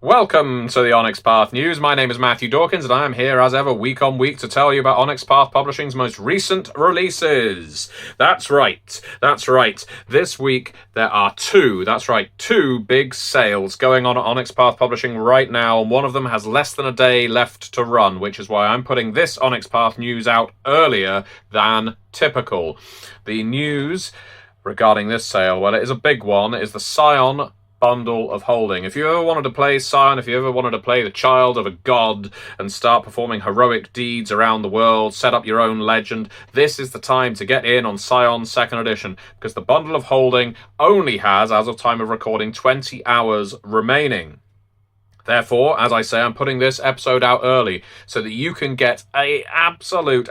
Welcome to the Onyx Path News. My name is Matthew Dawkins, and I am here as ever week on week to tell you about Onyx Path Publishing's most recent releases. That's right. This week there are two big sales going on at Onyx Path Publishing right now, and one of them has less than a day left to run, which is why I'm putting this Onyx Path news out earlier than typical. The news regarding this sale, well, it is a big one, is the Scion bundle of holding. If you ever wanted to play Scion, if you ever wanted to play the child of a god and start performing heroic deeds around the world, set up your own legend, this is the time to get in on Scion 2nd Edition, because the bundle of holding only has, as of time of recording, 20 hours remaining. Therefore, as I say, I'm putting this episode out early so that you can get an absolute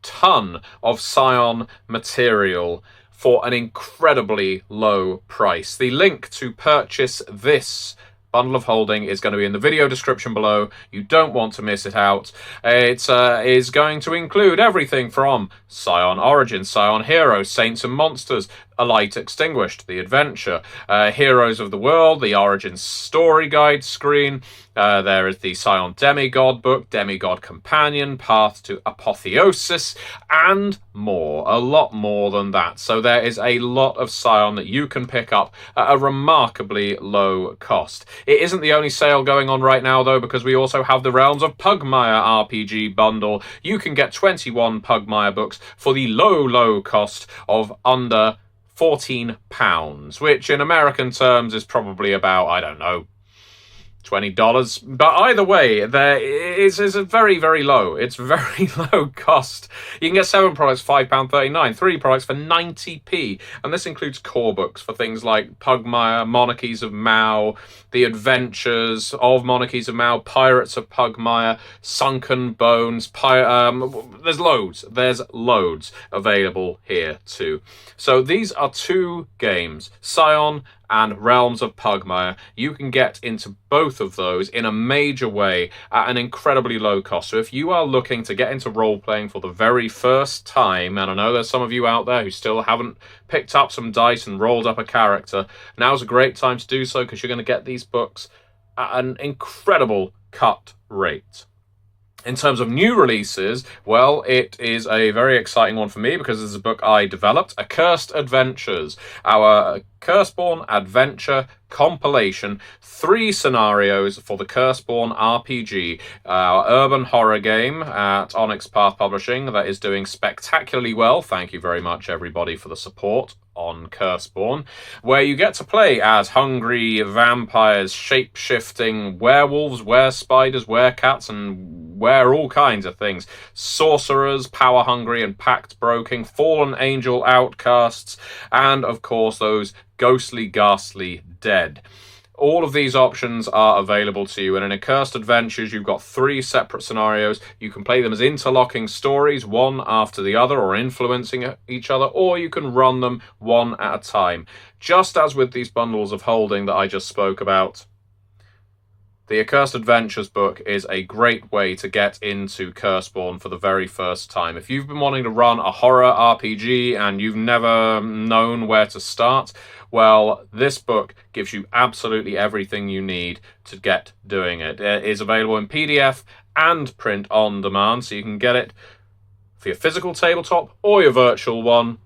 ton of Scion material for an incredibly low price. The link to purchase this bundle of holding is going to be in the video description below. You don't want to miss it out. It is going to include everything from Scion Origins, Scion Heroes, Saints and Monsters, A Light Extinguished, The Adventure, Heroes of the World, the Origins Story Guide screen. There is the Scion Demigod book, Demigod Companion, Path to Apotheosis, and more. A lot more than that. So there is a lot of Scion that you can pick up at a remarkably low cost. It isn't the only sale going on right now, though, because we also have the Realms of Pugmire RPG bundle. You can get 21 Pugmire books for the low cost of under £14, which in American terms is probably about, I don't know, $20. But either way, there is a very low. It's very low cost. You can get 7 products for £5.39, 3 products for 90p, and this includes core books for things like Pugmire, Monarchies of Mao, The Adventures of Monarchies of Mao, Pirates of Pugmire, Sunken Bones. There's loads available here too. So these are two games, Scion and Realms of Pugmire. You can get into both of those in a major way at an incredibly low cost. So if you are looking to get into role-playing for the very first time, and I know there's some of you out there who still haven't picked up some dice and rolled up a character, now's a great time to do so, because you're going to get these books at an incredible cut rate. In terms of new releases, well, it is a very exciting one for me because this is a book I developed, Accursed Adventures, our Curseborn adventure compilation, 3 scenarios for the Curseborn RPG, our urban horror game at Onyx Path Publishing that is doing spectacularly well. Thank you very much, everybody, for the support on Curseborn, where you get to play as hungry vampires, shape-shifting werewolves, were-spiders, were-cats, and all kinds of things. Sorcerers, power-hungry and pact-broken, fallen angel outcasts, and, of course, those ghostly, ghastly dead. All of these options are available to you, and in Accursed Adventures you've got 3 separate scenarios. You can play them as interlocking stories, one after the other, or influencing each other, or you can run them one at a time. Just as with these bundles of holding that I just spoke about, the Accursed Adventures book is a great way to get into Curseborn for the very first time. If you've been wanting to run a horror RPG and you've never known where to start, well, this book gives you absolutely everything you need to get doing it. It is available in PDF and print on demand, so you can get it for your physical tabletop or your virtual one.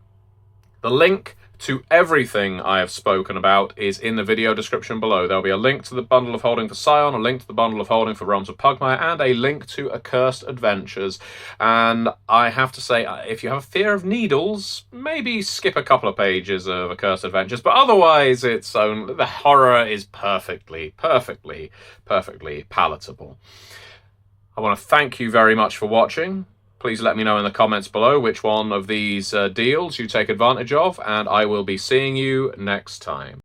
The link to everything I have spoken about is in the video description below. There'll be a link to the bundle of holding for Scion, a link to the bundle of holding for Realms of Pugmire, and a link to Accursed Adventures. And I have to say, if you have a fear of needles, maybe skip a couple of pages of Accursed Adventures, but otherwise the horror is perfectly palatable. I want to thank you very much for watching. Please let me know in the comments below which one of these deals you take advantage of, and I will be seeing you next time.